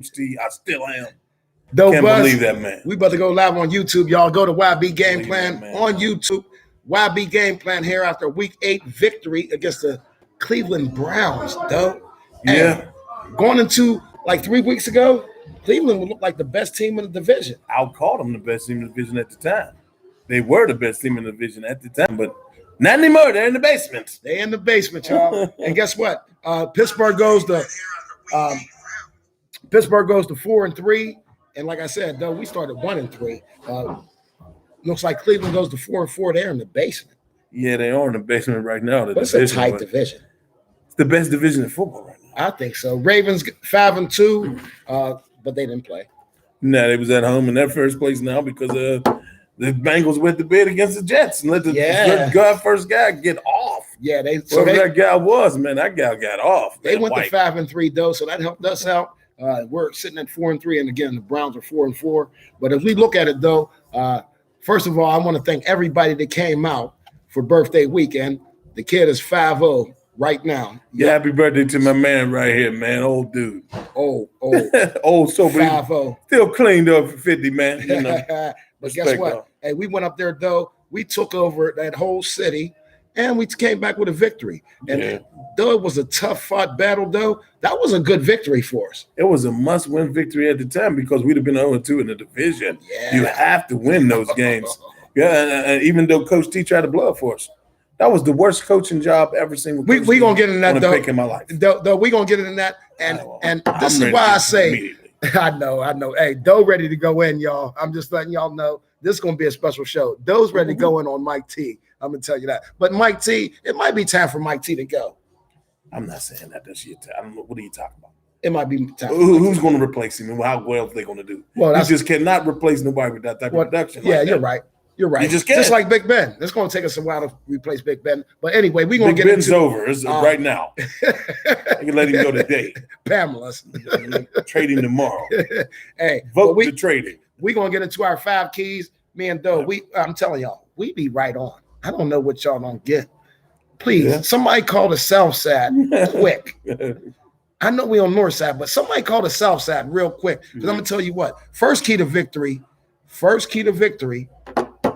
I still am. Doe Can't Bus, believe that, man. We about to go live on YouTube, y'all. Go to YB Gameplan on YouTube. YB Gameplan here after Week 8 victory against the Cleveland Browns, Doe. Yeah. And going into like 3 weeks ago, Cleveland would look like the best team in the division. I would call them the best team in the division at the time. They were the best team in the division at the time, but not anymore. They're in the basement. They're in the basement, y'all. And guess what? Pittsburgh goes to 4-3. And like I said, though, we started 1-3. Looks like Cleveland goes to 4-4. They're in the basement. Yeah, they are in the basement right now. But it's a tight division. It's the best division in football right now. I think so. Ravens 5-2, but they didn't play. No, they was at home in that first place now because the Bengals went to bed against the Jets and let the first guy get off. Yeah, that guy was, man. That guy got off. They went to 5-3 though, so that helped us out. We're sitting at 4-3, and again, the Browns are 4-4. But if we look at it though, first of all, I want to thank everybody that came out for birthday weekend. The kid is 5-0 right now. Yeah, happy birthday to my man right here, man. Old dude. Old sober. 5-0. Still cleaned up for 50, man. You know. But guess what? Though. Hey, we went up there though. We took over that whole city, and we came back with a victory. And though it was a tough fought battle, though, that was a good victory for us. It was a must-win victory at the time because we'd have been 0-2 in the division. Yeah. You have to win those games. Even though Coach T tried to blow it for us. That was the worst coaching job ever seen. We gonna get in that though. Pick in my life. Though we gonna get in that, and this is why I say, I know. Hey, Doe ready to go in, y'all. I'm just letting y'all know this is gonna be a special show. Doe's ready to go in on Mike T. I'm gonna tell you that. But Mike T, it might be time for Mike T to go. I'm not saying that. That's your time. I don't know. What are you talking about? It might be time. Who's going to replace him and what else they going to do? Well, you just cannot replace nobody with that type of production. Yeah, you're right. You're right. You just can't. Just like Big Ben. It's going to take us a while to replace Big Ben. But anyway, we're going to get Ben's into over. It's right now. I can let him go today. Pamela's. Trade him tomorrow. Hey, vote to trade him. We're going to get into our 5 keys. Me and Doe, I'm telling y'all, we be right on. I don't know what y'all don't get. Please, somebody call the South Side quick. I know we on North Side, but somebody call the South Side real quick. Because I'm going to tell you what. First key to victory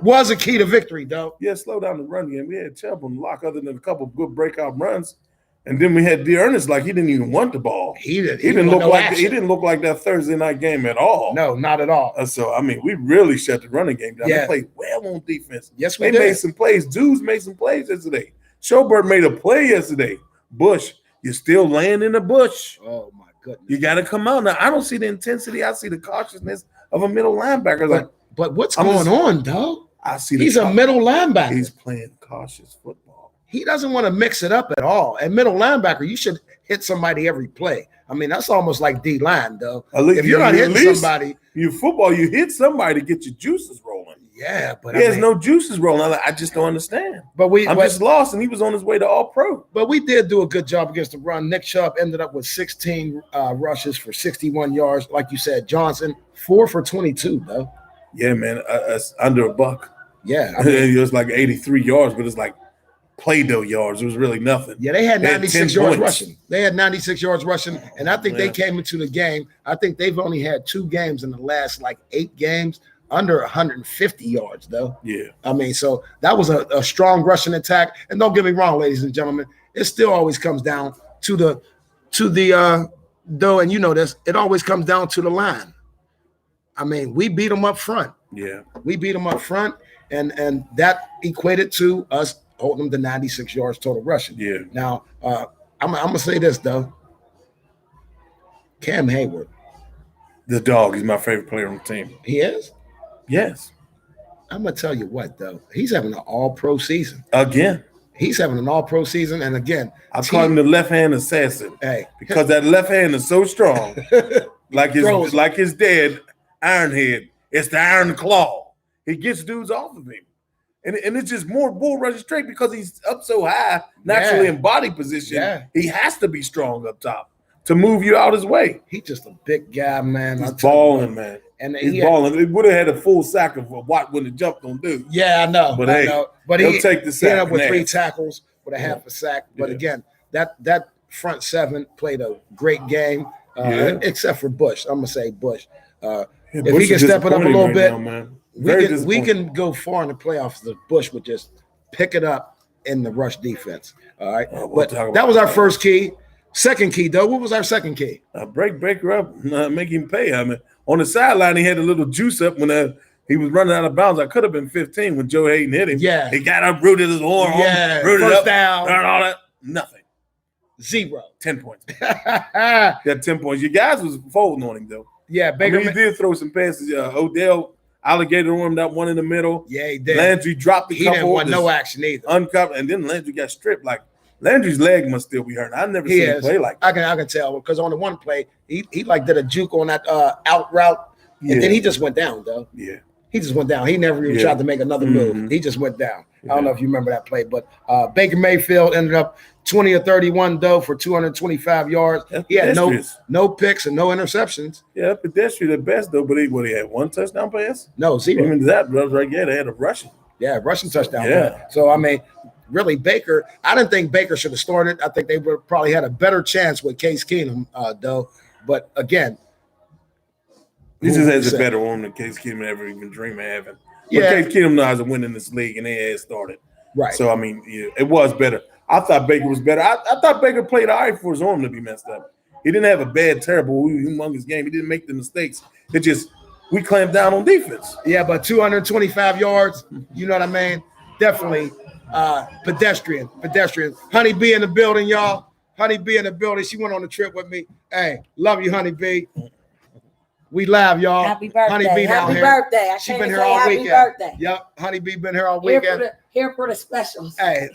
was a key to victory, though. Yeah, slow down the run game. We had Chubb on the lock other than a couple of good breakout runs. And then we had D'Ernest like he didn't even want the ball. He didn't look like that Thursday night game at all. No, not at all. So I mean, we really shut the running game down. Yeah. They played well on defense. Yes, we did. They made some plays. Dudes made some plays yesterday. Schobert made a play yesterday. Bush, you're still laying in the bush. Oh my goodness. You got to come out now. I don't see the intensity. I see the cautiousness of a middle linebacker. But what's going on, though? I see. He's a middle linebacker. He's playing cautious football. He doesn't want to mix it up at all. And middle linebacker, you should hit somebody every play. I mean, that's almost like D-line, though. If you're not hitting somebody. You football, you hit somebody to get your juices rolling. Yeah, but he has no juices rolling. I just don't understand. I'm just lost, and he was on his way to All-Pro. But we did do a good job against the run. Nick Chubb ended up with 16 rushes for 61 yards. Like you said, Johnson, 4 for 22, though. Yeah, man, under a buck. Yeah. I mean, it was like 83 yards, but it's like Play-Doh yards. It was really nothing. Yeah, they had 96 yards rushing. They had 96 yards rushing, and I think they came into the game. I think they've only had 2 games in the last, 8 games under 150 yards, though. Yeah. I mean, so that was a strong rushing attack. And don't get me wrong, ladies and gentlemen, it still always comes down to the Doe, and you know this, it always comes down to the line. I mean, we beat them up front. Yeah. We beat them up front, and that equated to us holding them to 96 yards total rushing. Yeah. Now, I'm going to say this, though. Cam Hayward. The dog. He's my favorite player on the team. He is? Yes. I'm going to tell you what, though. He's having an all-pro season. Again. He's having an all-pro season, and again. I call him the left-hand assassin. Hey. Because that left hand is so strong. like his dad, Ironhead. It's the iron claw. He gets dudes off of him. And it's just more bull rush straight because he's up so high, naturally in body position. Yeah. He has to be strong up top to move you out his way. He's just a big guy, man. He's balling, man. And he's balling. It would have had a full sack of what when it jumped on dude. Yeah, I know. But he'll take the sack. He ended up with 3 tackles with a half a sack. But again, that front 7 played a great game. except for Bush. I'm gonna say Bush. If he can step it up a little bit, we can go far in the playoffs if Bush would just pick it up in the rush defense. All right, but that was our first key. Second key, though, what was our second key? Break Baker up, make him pay. I mean, on the sideline, he had a little juice up when he was running out of bounds. I could have been 15 when Joe Hayden hit him. Yeah, he got up, rooted his arm, rooted first up, down, all that, nothing. 0. 10 points. Got 10 points. Your guys was folding on him though. Yeah, Baker. He did throw some passes. Odell alligator arm that one in the middle. Yeah, he did. Landry dropped the couple. He didn't want no action either. Uncovered, and then Landry got stripped. Like Landry's leg must still be hurting. I've never seen him play like that. I can tell because on the one play he like did a juke on that out route, and then he just went down though. Yeah. He just went down. He never even tried to make another move. He just went down. I don't know if you remember that play, but Baker Mayfield ended up 20 or 31 though for 225 yards. He had no picks and no interceptions. Yeah, pedestrian at best though. But he had one touchdown pass. No, 0. Even that was right there. They had a rushing. Yeah, rushing touchdown. Yeah. So I mean, really, Baker. I didn't think Baker should have started. I think they would probably had a better chance with Case Keenum though. But again. He just has a better arm than Case Keenum ever even dream of having. But Case Keenum knows how to win in this league, and they had started. Right. So, I mean, it was better. I thought Baker was better. I thought Baker played all right for his arm to be messed up. He didn't have a bad, terrible, humongous game. He didn't make the mistakes. It just we clamped down on defense. Yeah, but 225 yards, you know what I mean? Definitely pedestrian. Honey B in the building, y'all. Honey B in the building. She went on the trip with me. Hey, love you, Honey B. We live, y'all. Happy birthday. Honey B down Happy birthday. She's been here all weekend. Birthday. Yep. Honey B been here all weekend. Here for the specials. Hey.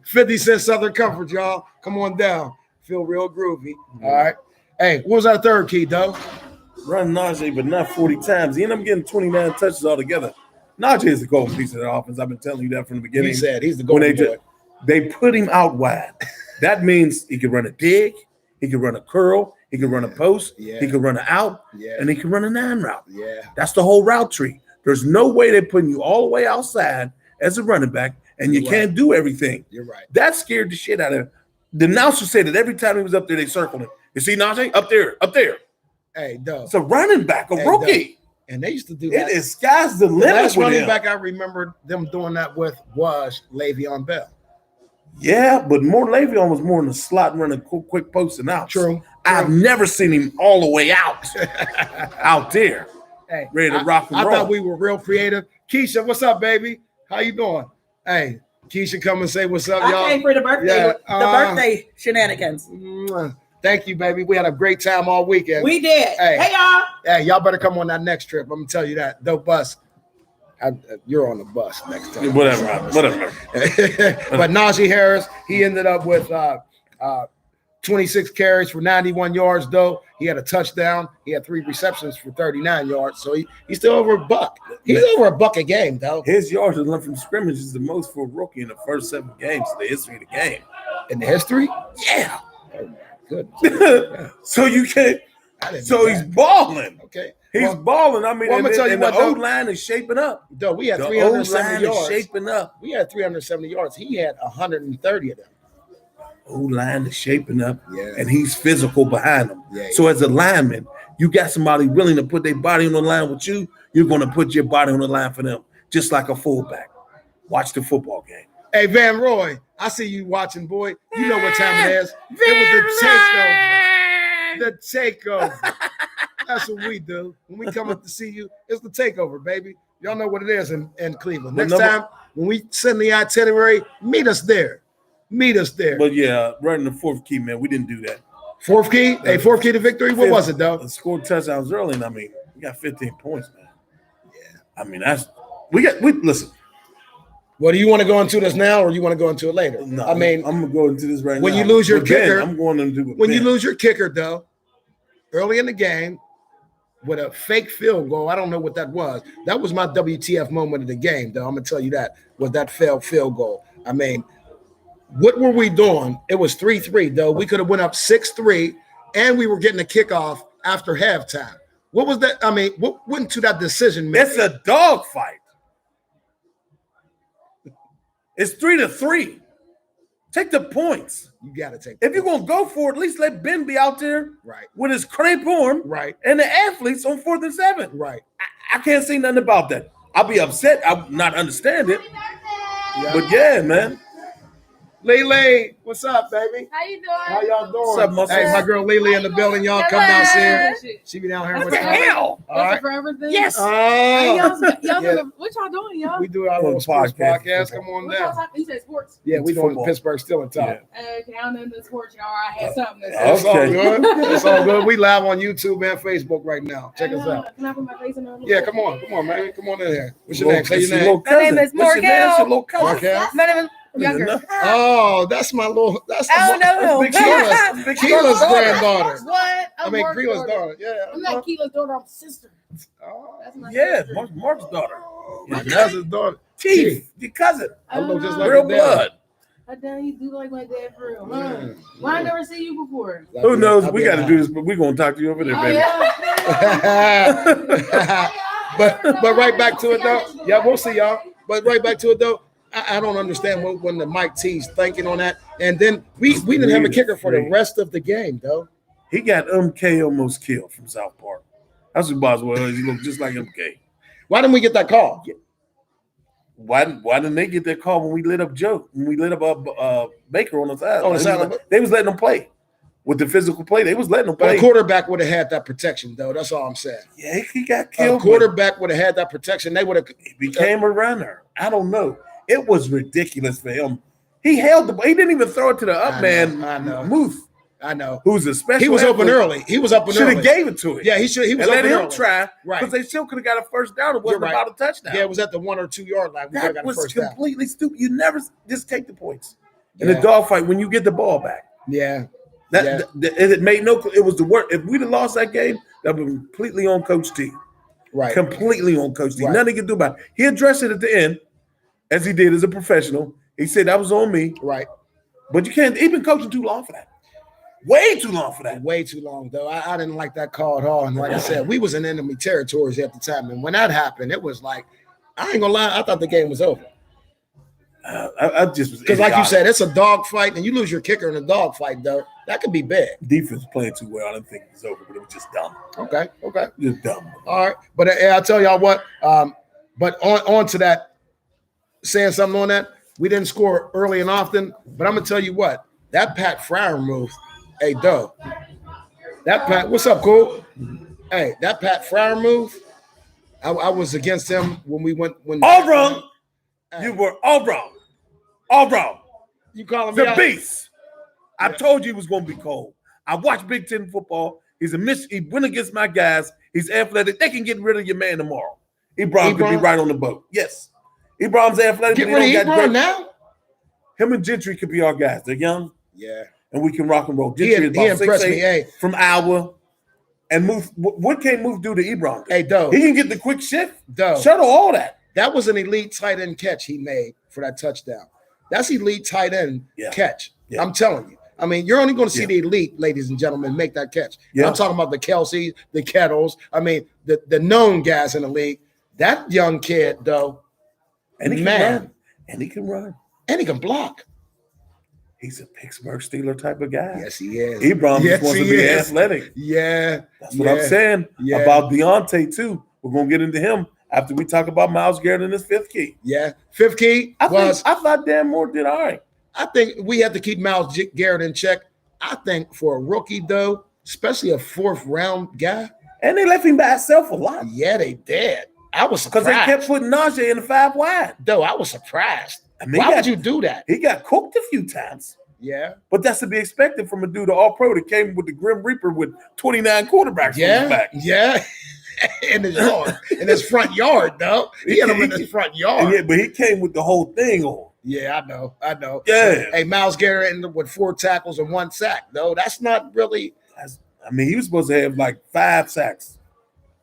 50 Cent Southern Comfort, y'all. Come on down. Feel real groovy. All right. Hey, what was our third key, though? Run Najee, but not 40 times. He ended up getting 29 touches altogether. Najee is the golden piece of the offense. I've been telling you that from the beginning. He said he's the golden boy. They put him out wide. That means he could run a dig, he could run a curl, he could run a post, he could run an out, and he could run a 9 route. Yeah. That's the whole route tree. There's no way they're putting you all the way outside as a running back, and you can't do everything. You're right. That scared the shit out of him. The announcer said that every time he was up there, they circled him. You see Najee? Up there. Hey, Doug. It's a running back, a rookie. Doug. And they used to do that. It is sky's the limit. The last running back I remember them doing that with was Le'Veon Bell. Yeah, but Le'Veon was more in the slot running quick posts and outs. True. I've never seen him all the way out there. Hey, ready to rock and roll. I thought we were real creative. Keisha, what's up, baby? How you doing? Hey, Keisha, come and say what's up, y'all. I came for the birthday, birthday shenanigans. Thank you, baby. We had a great time all weekend. We did. Hey y'all. Hey, y'all better come on that next trip. I'm gonna tell you that. Doe Bus. You're on the bus next time. Whatever. But Najee Harris, he ended up with 26 carries for 91 yards, though. He had a touchdown. He had 3 receptions for 39 yards. So he's still over a buck. He's over a buck a game, though. His yards from scrimmage is the most for a rookie in the first 7 games in the history of the game. In the history? Yeah. Oh, my goodness. So you can't. So he's balling. Okay. He's balling. I mean, I'm gonna tell you what, the O-line is shaping up. Though we had 370 yards. Shaping up. We had 370 yards. He had 130 of them. O-line is shaping up, yeah, and he's physical behind him. Yeah, so as a lineman, you got somebody willing to put their body on the line with you, you're going to put your body on the line for them, just like a fullback. Watch the football game. Hey, Van Roy, I see you watching, boy. You know what time it is. It was the takeover. The takeover. That's what we do. When we come up to see you, it's the takeover, baby. Y'all know what it is in Cleveland. Next time, when we send the itinerary, meet us there. Meet us there. But yeah, right in the 4th key, man, we didn't do that. 4th key? Hey, 4th key to victory? What was it, though? Scored touchdowns early, and I mean, we got 15 points, man. Yeah. I mean, listen. Well, do you want to go into this now, or you want to go into it later? No, I mean, I'm gonna go into this right now. When you lose your kicker, I'm going to do it. When you lose your kicker, though, early in the game, with a fake field goal, I don't know what that was. That was my WTF moment of the game, though. I'm gonna tell you that was that failed field goal. I mean, what were we doing? It was 3-3, though. We could have went up 6-3, and we were getting a kickoff after halftime. What was that? I mean, what went into that decision making? It's a dog fight. It's 3-3. Take the points. You got to take. If you're gonna go for it, at least let Ben be out there, right, with his cramp arm, right, and the athletes on 4th and 7. Right. I can't say nothing about that. I'll be upset. I'll not understand it. Yeah. But yeah, man. Lele, what's up, baby? How you doing? How y'all doing? What's up, Muscle? Hey, my girl Lele in the building. Y'all come downstairs. She be down here. What the hell? All right. For everything? Yes. Hey, what y'all doing, y'all? We do our little sports podcast. Come on down. You said sports? Yeah, we doing Pittsburgh still in top. Yeah. Okay, I'm in the sports, y'all. I had something to say. That's all good. That's all good. We live on YouTube and Facebook right now. Check us out. Can I put my face in there? Yeah, come on, man. Come on in here. What's your name? Say your name. My name is Morgan. My name is Younger. Oh, that's my little. That's Big Keela's granddaughter. What? Keela's daughter. Yeah. I'm not Keela's daughter. I'm sister. Oh, that's my sister. Mark's daughter. Yeah, that's his daughter. Chief, your cousin. I look just like real blood. I done you do like my dad for real. Huh? Why I never see you before? Who knows? We got to do this, but we're gonna talk to you over there, baby. Yeah. but right back to it though. Yeah, we'll see y'all. But right back to it though. I don't understand when the Mike T's thinking on that. And then we didn't have a kicker for the rest of the game, though. He got MK almost killed from South Park. That's what Boswell is. He looked just like MK. Why didn't we get that call? Why didn't they get that call when we lit up Joe? When we lit up Baker on the side? On the side, they was letting them play with the physical play. They was letting them play. But a quarterback would have had that protection, though. That's all I'm saying. Yeah, he got killed. A quarterback would have had that protection. They would have. He became a runner. I don't know. It was ridiculous for him. He held the ball. He didn't even throw it to the up man. I know. Muth. I know. Who's a special. He was athlete. open early. He was up and early. Should have gave it to him. Yeah, he should. He was and open let him early. try. Right. Because they still could have got a first down. It wasn't about a touchdown. Yeah, it was at the 1 or 2 yard line. That was completely stupid. You never just take the points in the dogfight when you get the ball back. Yeah. It made no. It was the worst. If we'd have lost that game, that would be completely on Coach T. Right. Completely on Coach T. Right. Nothing he could do about it. He addressed it at the end, as he did as a professional. He said that was on me. Right. But you can't. He's been coaching too long for that. Way too long for that. Way too long, though. I didn't like that call at all. And like I said, we was in enemy territories at the time. And when that happened, it was like, I ain't gonna lie, I thought the game was over. I just was because, like you said, it's a dog fight, and you lose your kicker in a dog fight, though. That could be big. Defense playing too well. I didn't think it was over, but it was just dumb. Okay. Just dumb. All right, but I'll tell y'all what. But on to that, saying something on that. We didn't score early and often, but I'm gonna tell you what. That Pat Fryer move, hey Doe. That Pat, what's up, cool? Hey, that Pat Fryer move. I was against him when we went when all wrong. Hey. You were all wrong. All wrong. You calling me the beast. I told you he was gonna be cold. I watched Big Ten football. He went against my guys. He's athletic. They can get rid of your man tomorrow. Ebron could be right on the boat. Yes. Ebron's athletic. Get rid of Ebron now? Him and Gentry could be our guys. They're young. Yeah. And we can rock and roll. Gentry is about 6'8" from Iowa. And Muth, what can Muth do to Ebron? Hey, Doe. He can get the quick shift. Doe. Shuttle all that. That was an elite tight end catch he made for that touchdown. That's elite tight end catch. Yeah. I'm telling you. I mean, you're only going to see the elite, ladies and gentlemen, make that catch. Yeah. I'm talking about the Kelce's, the Kettles. I mean, the known guys in the league. That young kid, though, and he can run. And he can run. And he can block. He's a Pittsburgh Steeler type of guy. Yes, he is. Ebron just wants to be athletic. Yeah. That's what I'm saying about Deontay, too. We're going to get into him after we talk about Myles Garrett in his fifth key. Yeah. Fifth key I thought Dan Moore did all right. I think we have to keep Myles Garrett in check. I think for a rookie, though, especially a fourth-round guy. And they left him by himself a lot. Yeah, they did. I was surprised. Because they kept putting Najee in the 5 wide. Though I was surprised. I mean, why would you do that? He got cooked a few times. Yeah. But that's to be expected from a dude, all-pro, that came with the Grim Reaper with 29 quarterbacks on his back. Yeah. In his yard. In his front yard, though. He had him in his front yard. Yeah, but he came with the whole thing on. Yeah, I know. Yeah. Hey, Myles Garrett ended up with 4 tackles and 1 sack, though. That's not really. I mean, he was supposed to have like 5 sacks.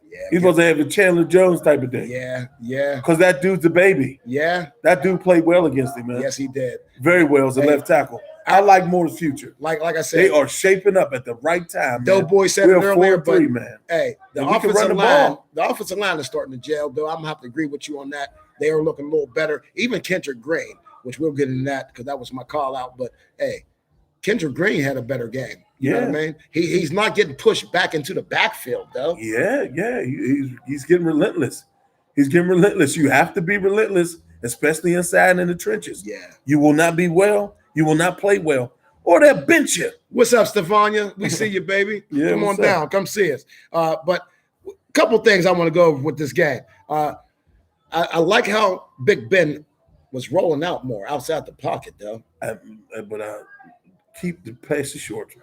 Yeah. He's supposed to have a Chandler Jones type of day. Yeah. Because that dude's a baby. Yeah. That dude played well against him, man. Yes, he did. Very well as a left tackle. I like Moore's future. Like I said, they are shaping up at the right time. Doe Boy said it earlier, but man. Hey, the offensive line is starting to gel. Though I'm gonna have to agree with you on that. They are looking a little better. Even Kendrick Green which we'll get into that because that was my call out. But hey, Kendrick Green had a better game. You know what I mean? He's not getting pushed back into the backfield, though. Yeah. He's getting relentless. He's getting relentless. You have to be relentless, especially inside in the trenches. Yeah. You will not be well. You will not play well. Or they'll bench you. What's up, Stefania? We see you, baby. Yeah, come on down. Come see us. But a couple things I want to go over with this game. I like how Big Ben was rolling out more outside the pocket, though. But keep the passes short.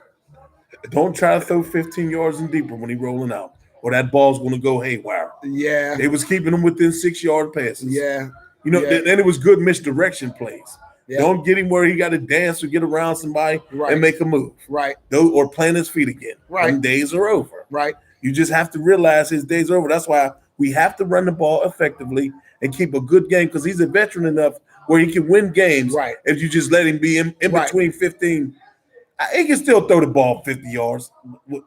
Don't try to throw 15 yards and deeper when he's rolling out, or that ball's going to go haywire. Yeah. They was keeping him within 6-yard passes. Yeah. You know, and it was good misdirection plays. Yeah. Don't get him where he got to dance or get around somebody and make a move. Right. Or plant his feet again. Right. Them days are over. Right. You just have to realize his days are over. That's why we have to run the ball effectively and keep a good game because he's a veteran enough where he can win games. Right. If you just let him be in between 15. He can still throw the ball 50 yards.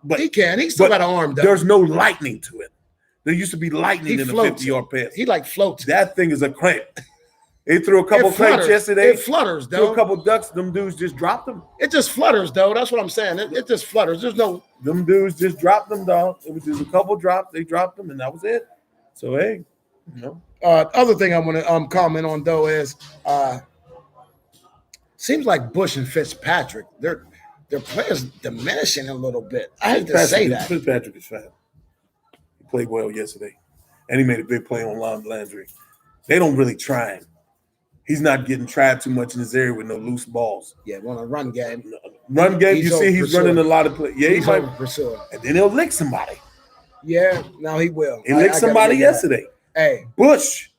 But he can. He still got an arm, though. There's no lightning to it. There used to be lightning in the 50-yard pass. He like floats. That thing is a clamp. He threw a couple clamps yesterday. It flutters, though. Threw a couple ducks. Them dudes just dropped them. It just flutters, though. That's what I'm saying. It just flutters. There's no. Them dudes just dropped them, dog. It was just a couple drops. They dropped them, and that was it. So, hey, you know. Other thing I want to comment on, though, is seems like Bush and Fitzpatrick, their players diminishing a little bit. I hate to say that. Fitzpatrick is fat. He played well yesterday, and he made a big play on Landry. They don't really try him. He's not getting tried too much in this area with no loose balls. Yeah, on a run game. Run game, you see he's running a lot of plays. Yeah, he might. Pursuing. And then he'll lick somebody. Yeah, now he will. He licked somebody yesterday. Hey. Bush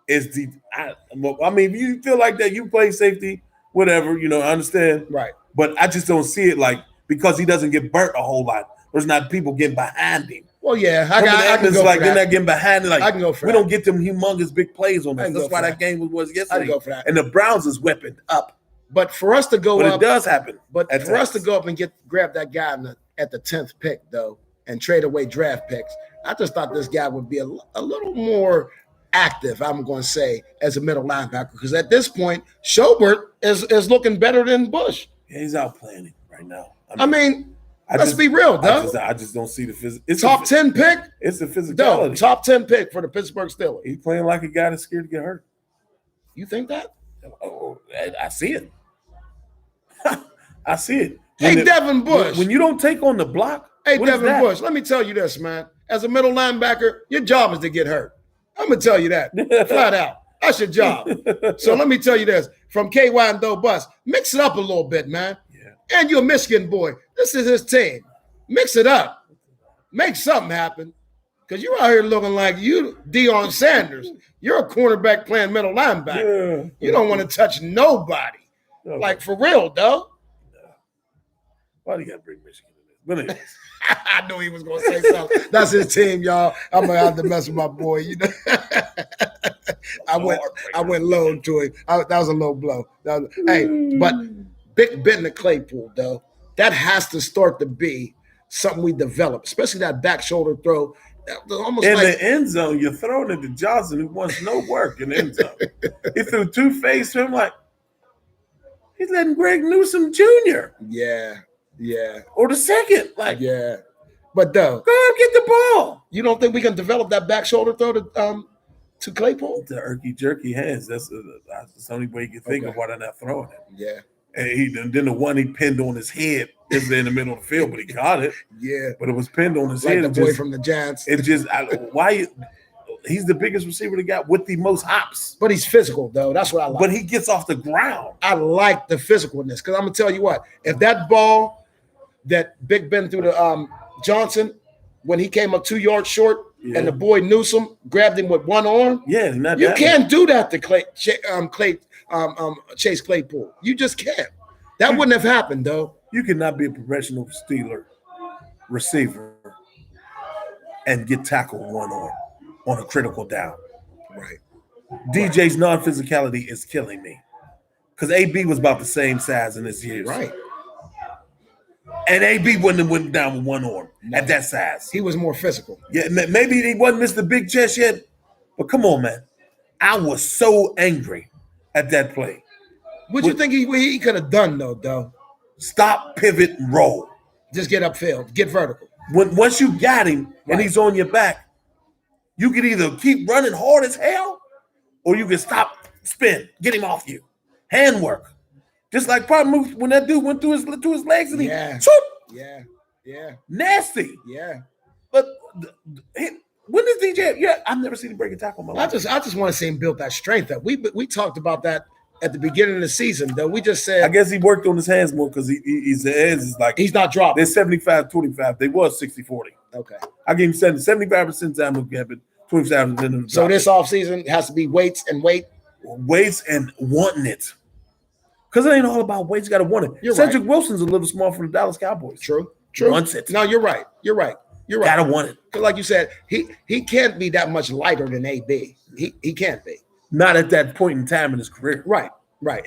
is the – I mean, if you feel like that, you play safety, whatever, you know, I understand. Right. But I just don't see it like because he doesn't get burnt a whole lot. There's not people getting behind him. Well, yeah, I can go like for they're that. not getting behind it. Like I can go for we that. don't get them humongous big plays on us. That's why that game was yesterday. I can go for that. And the Browns is weaponed up. But for us to go but up, it does happen. But for us to go up and grab that guy at the 10th pick though, and trade away draft picks, I just thought this guy would be a little more active. I'm going to say as a middle linebacker because at this point, Schobert is looking better than Bush. Yeah, he's out playing it right now. I mean let's be real, though. I just don't see the physical. Top 10 pick? It's the physicality. Top 10 pick for the Pittsburgh Steelers. He's playing like a guy that's scared to get hurt. You think that? Oh, I see it. I see it. Devin Bush. When you don't take on the block. Hey, Devin Bush, let me tell you this, man. As a middle linebacker, your job is to get hurt. I'm going to tell you that flat out. That's your job. So let me tell you this. From KY and Doe Bus, mix it up a little bit, man. Yeah. And you're a Michigan boy. This is his team. Mix it up. Make something happen. Because you're out here looking like you, Deion Sanders. You're a cornerback playing middle linebacker. Yeah. You don't want to touch nobody. No. Like, for real, though. No. Why do you got to bring Michigan in this? But anyways. I knew he was going to say something. That's his team, y'all. I'm going to have to mess with my boy. You know, I went low to him. That was a low blow. Hey, but Big Ben to Claypool, though, that has to start to be something we develop, especially that back shoulder throw. Almost in like, the end zone, you're throwing it to Johnson, who wants no work in the end zone. He threw two face to him like he's letting Greg Newsome Jr. Yeah. Or the second. Like, yeah. But though, go and get the ball. You don't think we can develop that back shoulder throw to Claypool? The irky jerky hands. That's the only way you can think of why they're not throwing it. Yeah. And then the one he pinned on his head is in the middle of the field, but he got it. Yeah. But it was pinned on his like head. Like the boy from the Giants. It just he's the biggest receiver they got with the most hops. But he's physical, though. That's what I like. But he gets off the ground. I like the physicalness because I'm gonna tell you what, if that ball that Big Ben threw to Johnson when he came up 2 yards short and the boy Newsome grabbed him with one arm. Yeah, you can't do that to Chase Claypool. You just can't. That wouldn't have happened, though. You cannot be a professional Steeler receiver and get tackled one arm on a critical down. Right. DJ's non-physicality is killing me because AB was about the same size in his years. Right. And AB wouldn't have went down with one arm at that size. He was more physical. Yeah, maybe he wasn't Mr. Big Chest yet, but come on, man. I was so angry at that play. What do you think he could have done though? Stop, pivot, and roll. Just get upfield, get vertical. Once you got him and he's on your back, you can either keep running hard as hell, or you can stop, spin, get him off you. Handwork. Just like probably when that dude went through his legs and he nasty. Yeah. But when does DJ? Yeah, I've never seen him break a tackle in my life. I just want to see him build that strength up. We talked about that at the beginning of the season, though. We just said I guess he worked on his hands more because his hands is like he's not dropping. They're 75-25. They was 60-40. Okay. I give him 75% time of gap, 25%. So this offseason has to be weights and wanting it. Because it ain't all about weights. You got to want it. You're Cedric right. Wilson's a little small for the Dallas Cowboys. True. Wants it. No, you're right. Gotta want it. Because like you said, he can't be that much lighter than AB. He can't be. Not at that point in time in his career. Right.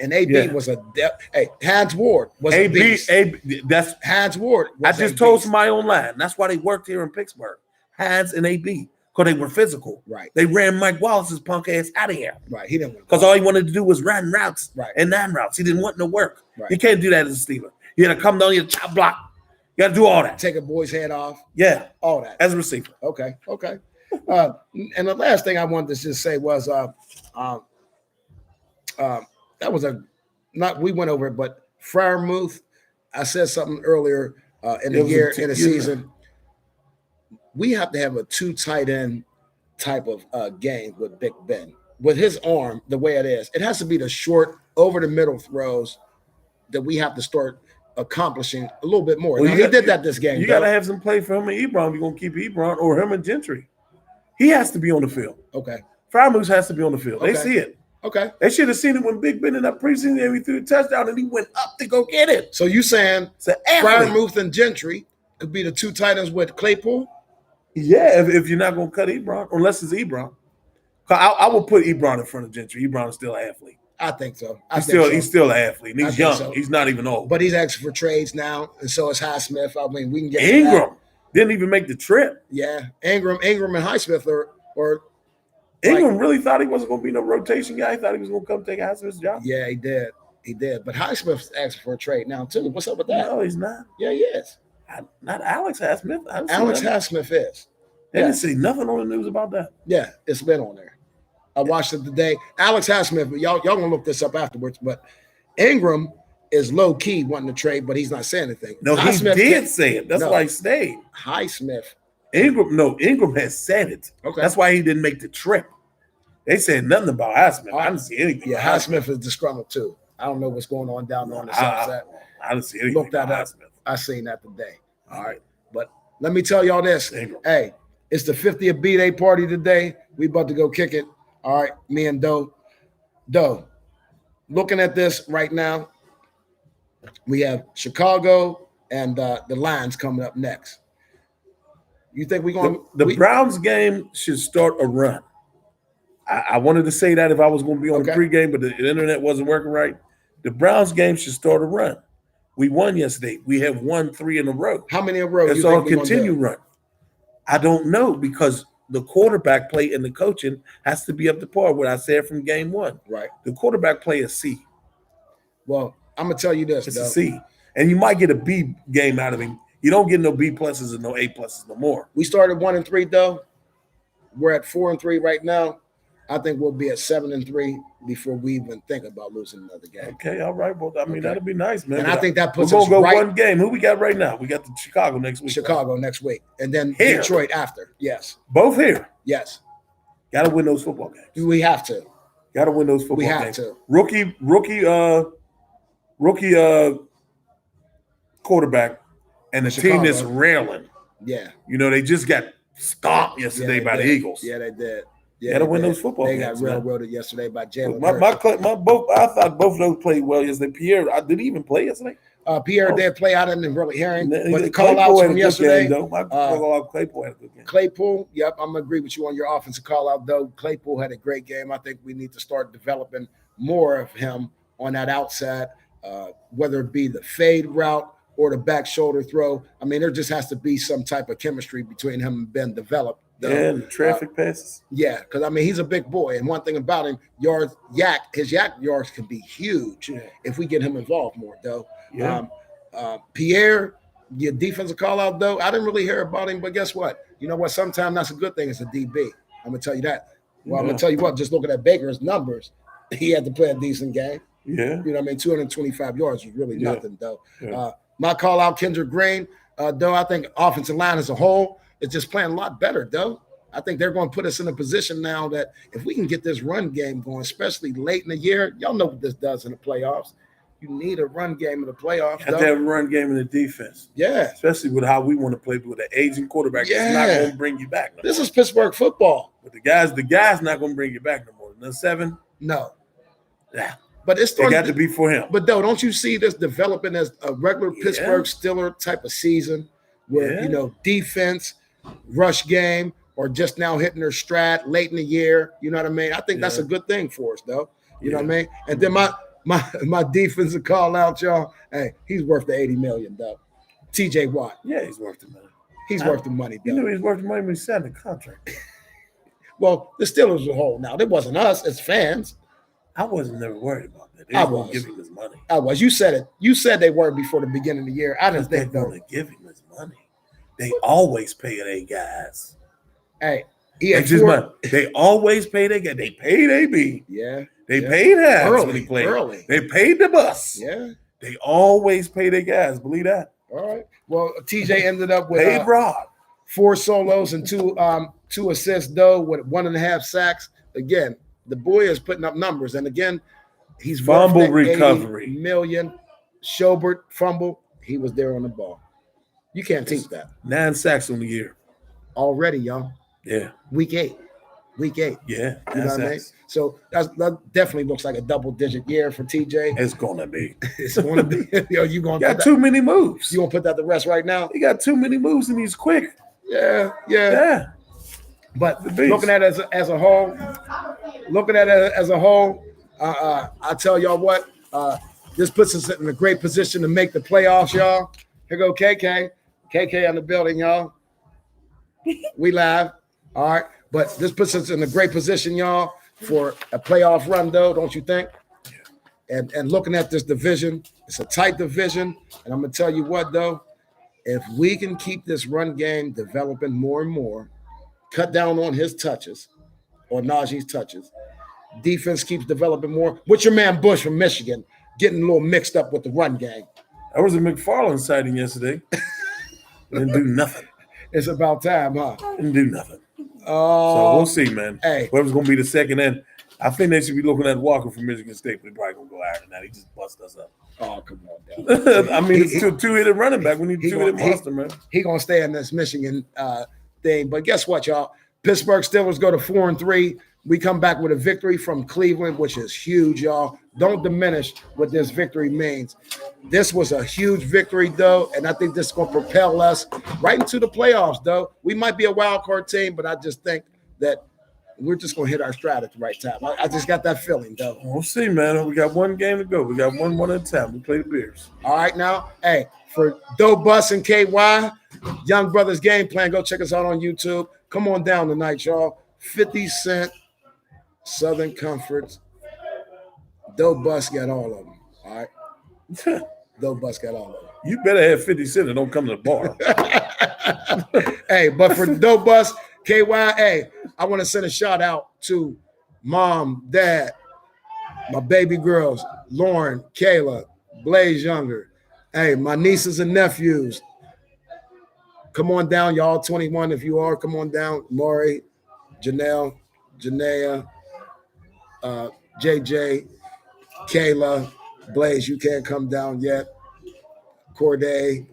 And AB was Hans Ward was a beast. That's Hans Ward. I just told somebody online. That's why they worked here in Pittsburgh. Hans and AB. Because they were physical. Right. They ran Mike Wallace's punk ass out of here. Right. He didn't want because all he wanted to do was run routes and 9 routes. He didn't want no work. Right. You can't do that as a Steeler. You got to come down here, chop block. You got to do all that. Take a boy's head off. Yeah. All that. As a receiver. Okay. And the last thing I wanted to just say was that was we went over it, but Freiermuth, I said something earlier in the season. We have to have a 2 tight end type of game with Big Ben. With his arm, the way it is, it has to be the short, over the middle throws that we have to start accomplishing a little bit more. Well, he did that this game. You got to have some play for him and Ebron. You're going to keep Ebron or him and Gentry. He has to be on the field. Okay. Freiermuth has to be on the field. Okay. They see it. Okay. They should have seen it when Big Ben in that preseason game, he threw a touchdown and he went up to go get it. So you saying Freiermuth and Gentry could be the 2 tight ends with Claypool? Yeah, if you're not going to cut Ebron, unless it's Ebron. I will put Ebron in front of Gentry. Ebron is still an athlete. I think so. He's still an athlete. He's young. So. He's not even old. But he's asking for trades now, and so is Highsmith. I mean, we can get Ingram didn't even make the trip. Yeah, Ingram and Highsmith are Ingram really thought he wasn't going to be no rotation guy. He thought he was going to come take Highsmith's job. Yeah, he did. But Highsmith's asking for a trade now too. What's up with that? No, he's not. Yeah, he is. Not Alex Highsmith. Alex Highsmith is. They didn't see nothing on the news about that. Yeah, it's been on there. I watched it today. Alex Highsmith, y'all gonna look this up afterwards, but Ingram is low key wanting to trade, but he's not saying anything. No, he did say it. That's why he stayed. Highsmith. Ingram has said it. Okay. That's why he didn't make the trip. They said nothing about Highsmith. I didn't see anything. Yeah, Highsmith is disgruntled too. I don't know what's going on down there on the south side. I didn't see anything. Look that up. I seen that today. All right. But let me tell y'all this. Ingram. Hey, it's the 50th B-Day party today. We about to go kick it. All right, me and Doe. Looking at this right now, we have Chicago and the Lions coming up next. You think we're going to – The Browns game should start a run. I wanted to say that if I was going to be on the pregame, but the internet wasn't working right. The Browns game should start a run. We won yesterday. We have won 3 in a row. How many in a row? It's all continue run. I don't know because the quarterback play and the coaching has to be up to par. What I said from game 1. Right. The quarterback play is C. Well, I'm gonna tell you this. It's a C. And you might get a B game out of him. You don't get no B pluses and no A pluses no more. We started 1-3 though. We're at 4-3 right now. I think we'll be at 7-3 before we even think about losing another game. Okay, all right. Well, I mean, that'll be nice, man. And I think that puts we're us gonna go right. one game. Who we got right now? We got the Chicago next week. Next week. And then here. Detroit after. Yes. Both here. Yes. Gotta win those football games. We have to. Gotta win those football games. We have to. Rookie quarterback and the Chicago. team that's railing. Yeah. You know, they just got stomped yesterday by the Eagles. Yeah, they did. Yeah, gotta win those football games. They got railroaded yesterday by Jalen. I thought both of those played well yesterday. Pierre, did he even play yesterday? Pierre did play. I didn't really hear him. But the call-outs from yesterday. Claypool had a good game. Claypool, yep, I'm going to agree with you on your offensive call-out, though. Claypool had a great game. I think we need to start developing more of him on that outside, whether it be the fade route or the back shoulder throw. I mean, there just has to be some type of chemistry between him and Ben developed though. And the traffic passes. Yeah, because I mean he's a big boy, and one thing about him, his yak yards can be huge if we get him involved more, though. Yeah. Pierre, your defensive call out, though. I didn't really hear about him, but guess what? You know what? Sometimes that's a good thing as a DB. I'm gonna tell you that. Well, I'm gonna tell you what. Just looking at Baker's numbers, he had to play a decent game. Yeah. You know what I mean? 225 yards was really nothing, though. Yeah. My call out, Kendrick Green, though. I think offensive line as a whole is just playing a lot better, though. I think they're going to put us in a position now that if we can get this run game going, especially late in the year, y'all know what this does in the playoffs. You need a run game in the playoffs. You have to have a run game in the defense. Yeah. Especially with how we want to play with an aging quarterback. It's not going to bring you back. This is Pittsburgh football. But the guy's not going to bring you back no more. The 7? No. Yeah. But it's got to be for him. But though, don't you see this developing as a regular Pittsburgh Steelers type of season where, you know, defense, rush game, or just now hitting their stride late in the year? You know what I mean? I think that's a good thing for us, though. You know what I mean? And then my defensive call out, y'all. Hey, he's worth the $80 million, though. TJ Watt. Yeah, he's worth the money. He's worth the money, though. You knew he was worth the money when he signed the contract. Well, the Steelers as a whole now. It wasn't us as fans. I wasn't never worried about that. They was giving him his money. I was. You said it. You said they were before the beginning of the year. I didn't think they though. Going to give him his money. They always pay their guys. Hey, he had they always pay their guys. They paid AB. Yeah. They paid Harris early, when he played. Early. They paid the bus. Yeah. They always pay their guys. Believe that. All right. Well, TJ ended up with paid Rod. 4 solos and two assists, though, with 1.5 sacks. Again, the boy is putting up numbers, and again, he's fumble recovery $80 million. Schobert fumble. He was there on the ball. You can't teach that. 9 sacks on the year already, y'all. Yeah. Week 8. Yeah. You know what I mean? So that definitely looks like a double-digit year for TJ. It's gonna be. It's gonna be. You got too many moves. You gonna put that to rest right now? He got too many moves and he's quick. Yeah. But looking at it as a whole, I tell y'all what, this puts us in a great position to make the playoffs, y'all. Here go KK in the building, y'all. We live, all right. But this puts us in a great position, y'all, for a playoff run, though, don't you think? Yeah. And looking at this division, it's a tight division, and I'm gonna tell you what, though, if we can keep this run game developing more and more, cut down on his touches or Najee's touches, defense keeps developing more. What's your man Bush from Michigan getting a little mixed up with the run game? That was a McFarland sighting yesterday. Didn't do nothing. It's about time, huh? Didn't do nothing. So we'll see, man. Hey, whoever's going to be the second end, I think they should be looking at Walker from Michigan State, but they're probably going to go higher than that. He just bust us up. Oh, come on, I mean, it's two-headed running back. We need a two-headed monster, man. He going to stay in this Michigan thing. But guess what, y'all? Pittsburgh Steelers go to 4-3. We come back with a victory from Cleveland, which is huge, y'all. Don't diminish what this victory means. This was a huge victory, though, and I think this is going to propel us right into the playoffs, though. We might be a wild card team, but I just think that we're just going to hit our stride at the right time. I just got that feeling, though. We'll see, man. We got one game to go. We got one at a time. We play the Bears. All right, now, hey, for Doe Bus and KY, Young Brothers Game Plan, go check us out on YouTube. Come on down tonight, y'all. 50 Cent, Southern Comforts. Doe Bus got all of them, all right? Doe Bus got all of them. You better have 50 Cent and don't come to the bar. Hey, but for Doe Bus, KY, hey, I want to send a shout out to Mom, Dad, my baby girls, Lauren, Kayla, Blaze Younger. Hey, my nieces and nephews. Come on down, y'all. 21 if you are. Come on down. Maury, Janelle, Janaea, JJ, Kayla, Blaze, you can't come down yet. Corday,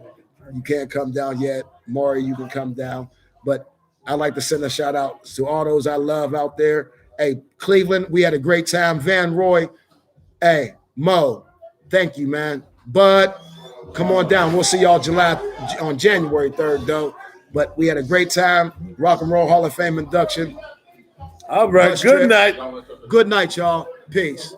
you can't come down yet. Maury, you can come down. But I'd like to send a shout out to all those I love out there. Hey, Cleveland, we had a great time. Van Roy, hey, Mo, thank you, man. Bud, come on down. We'll see y'all on January 3rd, though. But we had a great time. Rock and Roll Hall of Fame induction. All right. Good night. Good night, y'all. Peace.